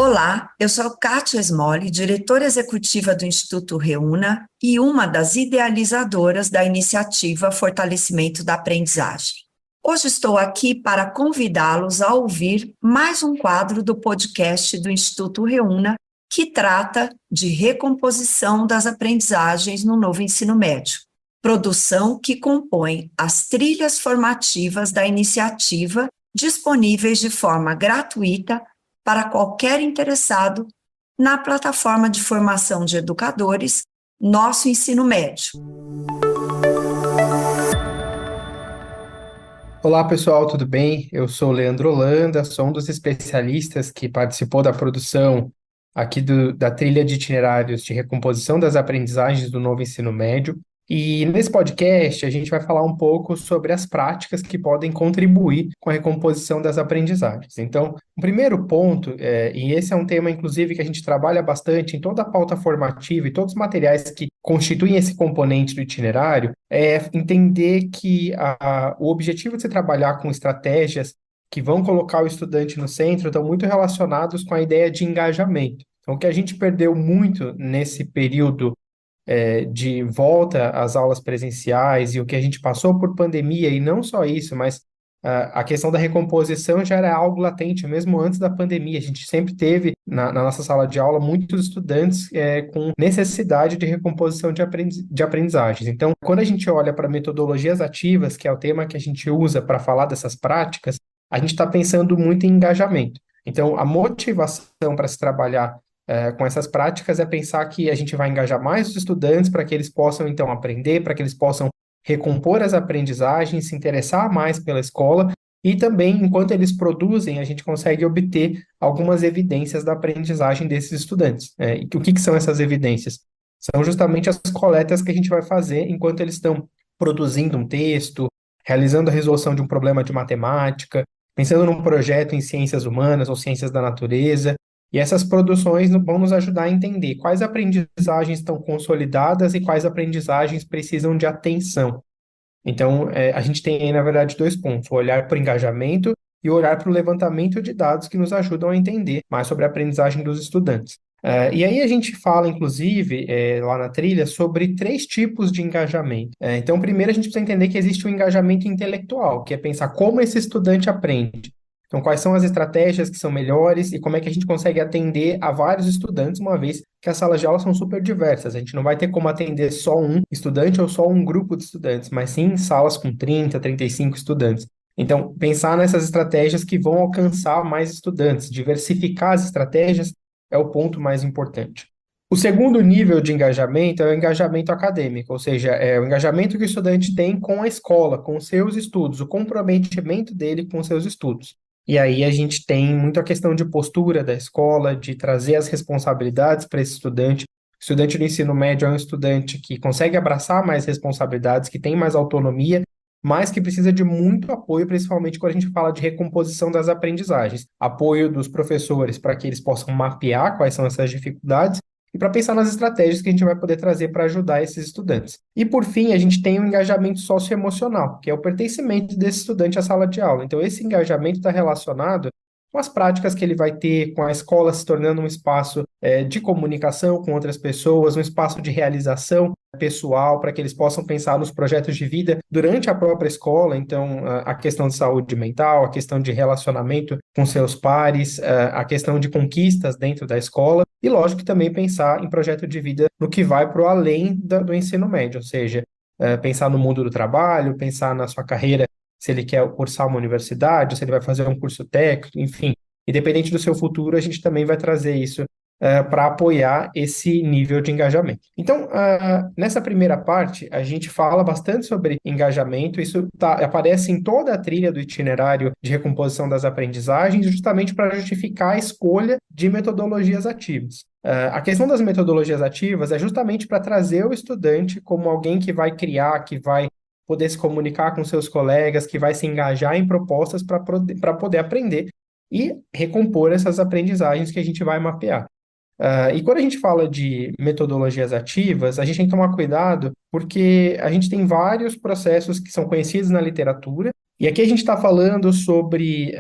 Olá, eu sou Kátia Smolli, diretora executiva do Instituto Reúna e uma das idealizadoras da iniciativa Fortalecimento da Aprendizagem. Hoje estou aqui para convidá-los a ouvir mais um quadro do podcast do Instituto Reúna, que trata de recomposição das aprendizagens no novo ensino médio, produção que compõe as trilhas formativas da iniciativa, disponíveis de forma gratuita para qualquer interessado na plataforma de formação de educadores Nosso Ensino Médio. Olá pessoal, tudo bem? Eu sou o Leandro Holanda, sou um dos especialistas que participou da produção aqui da trilha de itinerários de recomposição das aprendizagens do novo ensino médio. E nesse podcast a gente vai falar um pouco sobre as práticas que podem contribuir com a recomposição das aprendizagens. Então, o primeiro ponto, e esse é um tema inclusive que a gente trabalha bastante em toda a pauta formativa e todos os materiais que constituem esse componente do itinerário, é entender que o objetivo de se trabalhar com estratégias que vão colocar o estudante no centro estão muito relacionados com a ideia de engajamento. Então, o que a gente perdeu muito nesse período de volta às aulas presenciais e o que a gente passou por pandemia, e não só isso, mas a questão da recomposição já era algo latente, mesmo antes da pandemia. A gente sempre teve na nossa sala de aula muitos estudantes com necessidade de recomposição de aprendizagens. Então, quando a gente olha para metodologias ativas, que é o tema que a gente usa para falar dessas práticas, a gente está pensando muito em engajamento. Então, a motivação para se trabalhar com essas práticas é pensar que a gente vai engajar mais os estudantes para que eles possam, então, aprender, para que eles possam recompor as aprendizagens, se interessar mais pela escola e também, enquanto eles produzem, a gente consegue obter algumas evidências da aprendizagem desses estudantes. E o que são essas evidências? São justamente as coletas que a gente vai fazer enquanto eles estão produzindo um texto, realizando a resolução de um problema de matemática, pensando num projeto em ciências humanas ou ciências da natureza. E essas produções vão nos ajudar a entender quais aprendizagens estão consolidadas e quais aprendizagens precisam de atenção. Então, a gente tem aí, na verdade, dois pontos: o olhar para o engajamento e o olhar para o levantamento de dados que nos ajudam a entender mais sobre a aprendizagem dos estudantes. E aí a gente fala, inclusive, lá na trilha, sobre três tipos de engajamento. Então, primeiro a gente precisa entender que existe o engajamento intelectual, que é pensar como esse estudante aprende. Então, quais são as estratégias que são melhores e como é que a gente consegue atender a vários estudantes, uma vez que as salas de aula são super diversas. A gente não vai ter como atender só um estudante ou só um grupo de estudantes, mas sim salas com 30, 35 estudantes. Então, pensar nessas estratégias que vão alcançar mais estudantes, diversificar as estratégias é o ponto mais importante. O segundo nível de engajamento é o engajamento acadêmico, ou seja, é o engajamento que o estudante tem com a escola, com os seus estudos, o comprometimento dele com os seus estudos. E aí a gente tem muito a questão de postura da escola, de trazer as responsabilidades para esse estudante. O estudante do ensino médio é um estudante que consegue abraçar mais responsabilidades, que tem mais autonomia, mas que precisa de muito apoio, principalmente quando a gente fala de recomposição das aprendizagens. Apoio dos professores para que eles possam mapear quais são essas dificuldades e para pensar nas estratégias que a gente vai poder trazer para ajudar esses estudantes. E, por fim, a gente tem o engajamento socioemocional, que é o pertencimento desse estudante à sala de aula. Então, esse engajamento está relacionado com as práticas que ele vai ter, com a escola se tornando um espaço de comunicação com outras pessoas, um espaço de realização pessoal, para que eles possam pensar nos projetos de vida durante a própria escola. Então, a questão de saúde mental, a questão de relacionamento com seus pares, a questão de conquistas dentro da escola, e lógico que também pensar em projeto de vida no que vai para o além do ensino médio, ou seja, pensar no mundo do trabalho, pensar na sua carreira, se ele quer cursar uma universidade, se ele vai fazer um curso técnico, enfim. Independente do seu futuro, a gente também vai trazer isso para apoiar esse nível de engajamento. Então, nessa primeira parte, a gente fala bastante sobre engajamento. Isso aparece em toda a trilha do itinerário de recomposição das aprendizagens, justamente para justificar a escolha de metodologias ativas. A questão das metodologias ativas é justamente para trazer o estudante como alguém que vai criar, que vai poder se comunicar com seus colegas, que vai se engajar em propostas para poder aprender e recompor essas aprendizagens que a gente vai mapear. E quando a gente fala de metodologias ativas, a gente tem que tomar cuidado porque a gente tem vários processos que são conhecidos na literatura E aqui a gente está falando sobre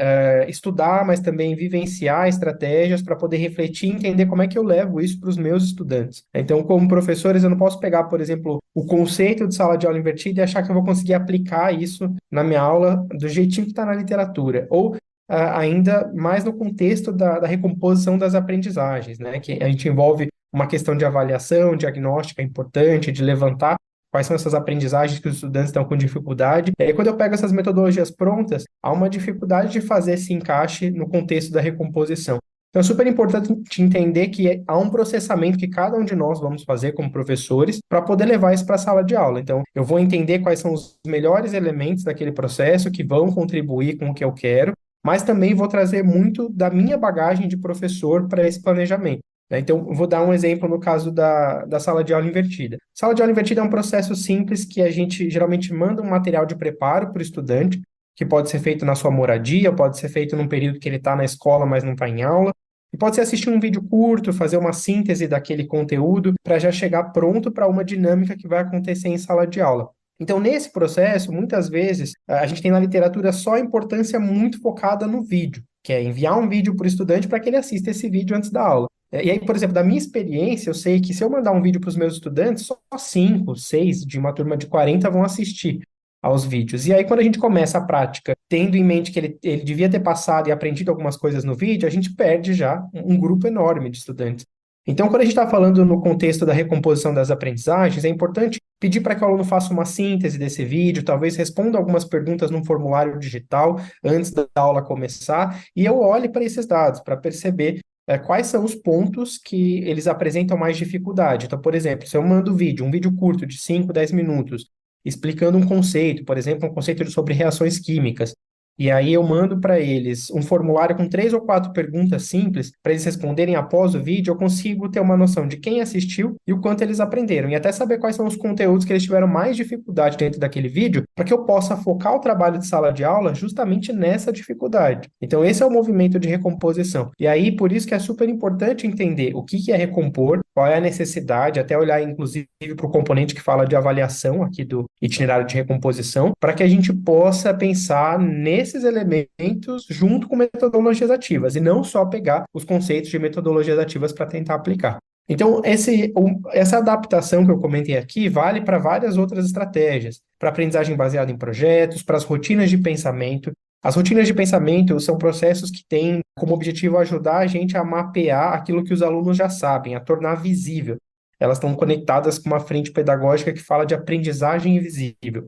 estudar, mas também vivenciar estratégias para poder refletir e entender como é que eu levo isso para os meus estudantes. Então, como professores, eu não posso pegar, por exemplo, o conceito de sala de aula invertida e achar que eu vou conseguir aplicar isso na minha aula do jeitinho que está na literatura. Ou ainda mais no contexto da recomposição das aprendizagens, né? Que a gente envolve uma questão de avaliação, diagnóstica importante, de levantar quais são essas aprendizagens que os estudantes estão com dificuldade. E aí, quando eu pego essas metodologias prontas, há uma dificuldade de fazer esse encaixe no contexto da recomposição. Então, é super importante entender que há um processamento que cada um de nós vamos fazer como professores para poder levar isso para a sala de aula. Então, eu vou entender quais são os melhores elementos daquele processo que vão contribuir com o que eu quero, mas também vou trazer muito da minha bagagem de professor para esse planejamento, né? Então, eu vou dar um exemplo no caso da sala de aula invertida. Sala de aula invertida é um processo simples que a gente geralmente manda um material de preparo para o estudante, que pode ser feito na sua moradia, pode ser feito num período que ele está na escola, mas não está em aula, e pode ser assistir um vídeo curto, fazer uma síntese daquele conteúdo para já chegar pronto para uma dinâmica que vai acontecer em sala de aula. Então, nesse processo, muitas vezes, a gente tem na literatura só a importância muito focada no vídeo, que é enviar um vídeo para o estudante para que ele assista esse vídeo antes da aula. E aí, por exemplo, da minha experiência, eu sei que se eu mandar um vídeo para os meus estudantes, só 5, 6 de uma turma de 40 vão assistir aos vídeos. E aí, quando a gente começa a prática, tendo em mente que ele devia ter passado e aprendido algumas coisas no vídeo, a gente perde já um grupo enorme de estudantes. Então, quando a gente está falando no contexto da recomposição das aprendizagens, é importante pedir para que o aluno faça uma síntese desse vídeo, talvez responda algumas perguntas num formulário digital antes da aula começar, e eu olhe para esses dados para perceber quais são os pontos que eles apresentam mais dificuldade. Então, por exemplo, se eu mando um vídeo curto de 5, 10 minutos, explicando um conceito, por exemplo, um conceito sobre reações químicas, e aí eu mando para eles um formulário com 3 ou 4 perguntas simples para eles responderem após o vídeo, eu consigo ter uma noção de quem assistiu e o quanto eles aprenderam, e até saber quais são os conteúdos que eles tiveram mais dificuldade dentro daquele vídeo, para que eu possa focar o trabalho de sala de aula justamente nessa dificuldade. Então, esse é o movimento de recomposição. E aí, por isso que é super importante entender o que é recompor, qual é a necessidade, até olhar, inclusive, para o componente que fala de avaliação aqui do itinerário de recomposição, para que a gente possa pensar nesses elementos junto com metodologias ativas, e não só pegar os conceitos de metodologias ativas para tentar aplicar. Então, essa adaptação que eu comentei aqui vale para várias outras estratégias, para aprendizagem baseada em projetos, para as rotinas de pensamento. As rotinas de pensamento são processos que têm como objetivo ajudar a gente a mapear aquilo que os alunos já sabem, a tornar visível. Elas estão conectadas com uma frente pedagógica que fala de aprendizagem invisível.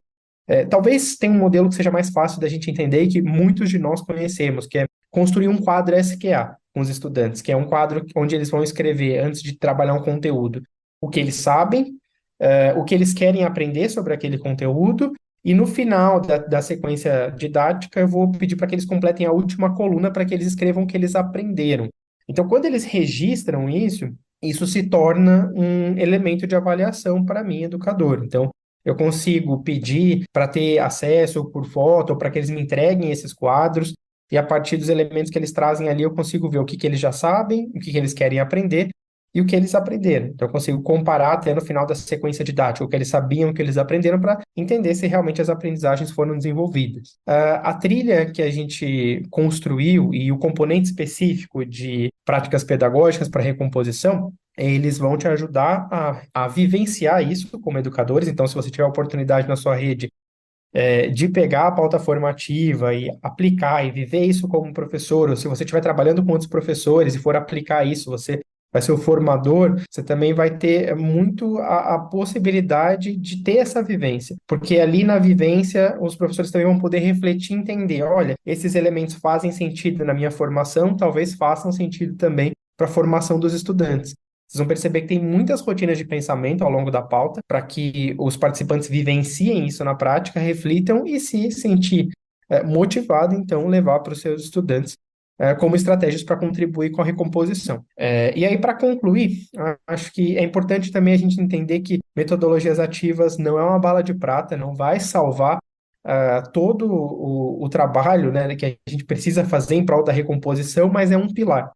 Talvez tenha um modelo que seja mais fácil da gente entender e que muitos de nós conhecemos, que é construir um quadro SQA com os estudantes, que é um quadro onde eles vão escrever, antes de trabalhar um conteúdo, o que eles sabem, o que eles querem aprender sobre aquele conteúdo, e no final da sequência didática, eu vou pedir para que eles completem a última coluna para que eles escrevam o que eles aprenderam. Então, quando eles registram isso se torna um elemento de avaliação para mim, educador. Então, eu consigo pedir para ter acesso por foto, ou para que eles me entreguem esses quadros, e a partir dos elementos que eles trazem ali, eu consigo ver o que eles já sabem, o que eles querem aprender e o que eles aprenderam. Então, eu consigo comparar até no final da sequência didática o que eles sabiam, o que eles aprenderam, para entender se realmente as aprendizagens foram desenvolvidas. A trilha que a gente construiu e o componente específico de práticas pedagógicas para recomposição, eles vão te ajudar a vivenciar isso como educadores. Então, se você tiver a oportunidade na sua rede de pegar a pauta formativa e aplicar e viver isso como professor, ou se você estiver trabalhando com outros professores e for aplicar isso, você vai ser o formador, você também vai ter muito a possibilidade de ter essa vivência, porque ali na vivência os professores também vão poder refletir e entender, olha, esses elementos fazem sentido na minha formação, talvez façam sentido também para a formação dos estudantes. Vocês vão perceber que tem muitas rotinas de pensamento ao longo da pauta, para que os participantes vivenciem isso na prática, reflitam e se sentir motivado, então, levar para os seus estudantes como estratégias para contribuir com a recomposição. E aí, para concluir, acho que é importante também a gente entender que metodologias ativas não é uma bala de prata, não vai salvar todo o trabalho, né, que a gente precisa fazer em prol da recomposição, mas é um pilar.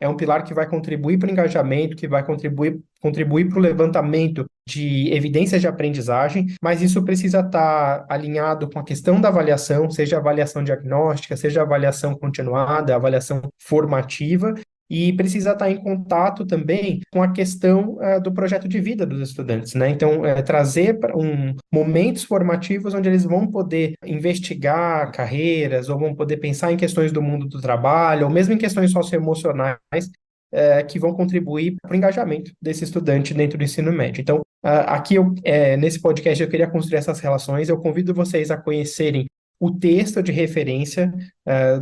é um pilar que vai contribuir para o engajamento, que vai contribuir para o levantamento de evidências de aprendizagem, mas isso precisa estar alinhado com a questão da avaliação, seja avaliação diagnóstica, seja avaliação continuada, avaliação formativa, e precisa estar em contato também com a questão do projeto de vida dos estudantes, né? Então, trazer momentos formativos onde eles vão poder investigar carreiras, ou vão poder pensar em questões do mundo do trabalho, ou mesmo em questões socioemocionais, que vão contribuir para o engajamento desse estudante dentro do ensino médio. Então, aqui, nesse podcast, eu queria construir essas relações. Eu convido vocês a conhecerem o texto de referência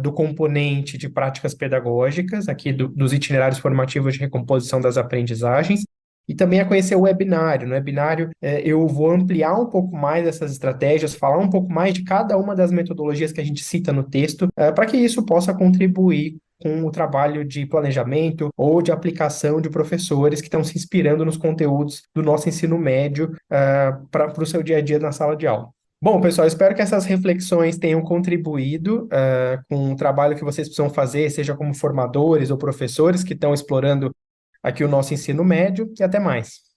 do componente de práticas pedagógicas, aqui dos itinerários formativos de recomposição das aprendizagens, e também a conhecer o webinário. No webinário, eu vou ampliar um pouco mais essas estratégias, falar um pouco mais de cada uma das metodologias que a gente cita no texto, para que isso possa contribuir com o trabalho de planejamento ou de aplicação de professores que estão se inspirando nos conteúdos do nosso ensino médio para o seu dia a dia na sala de aula. Bom, pessoal, espero que essas reflexões tenham contribuído com o trabalho que vocês precisam fazer, seja como formadores ou professores que estão explorando aqui o nosso ensino médio, e até mais.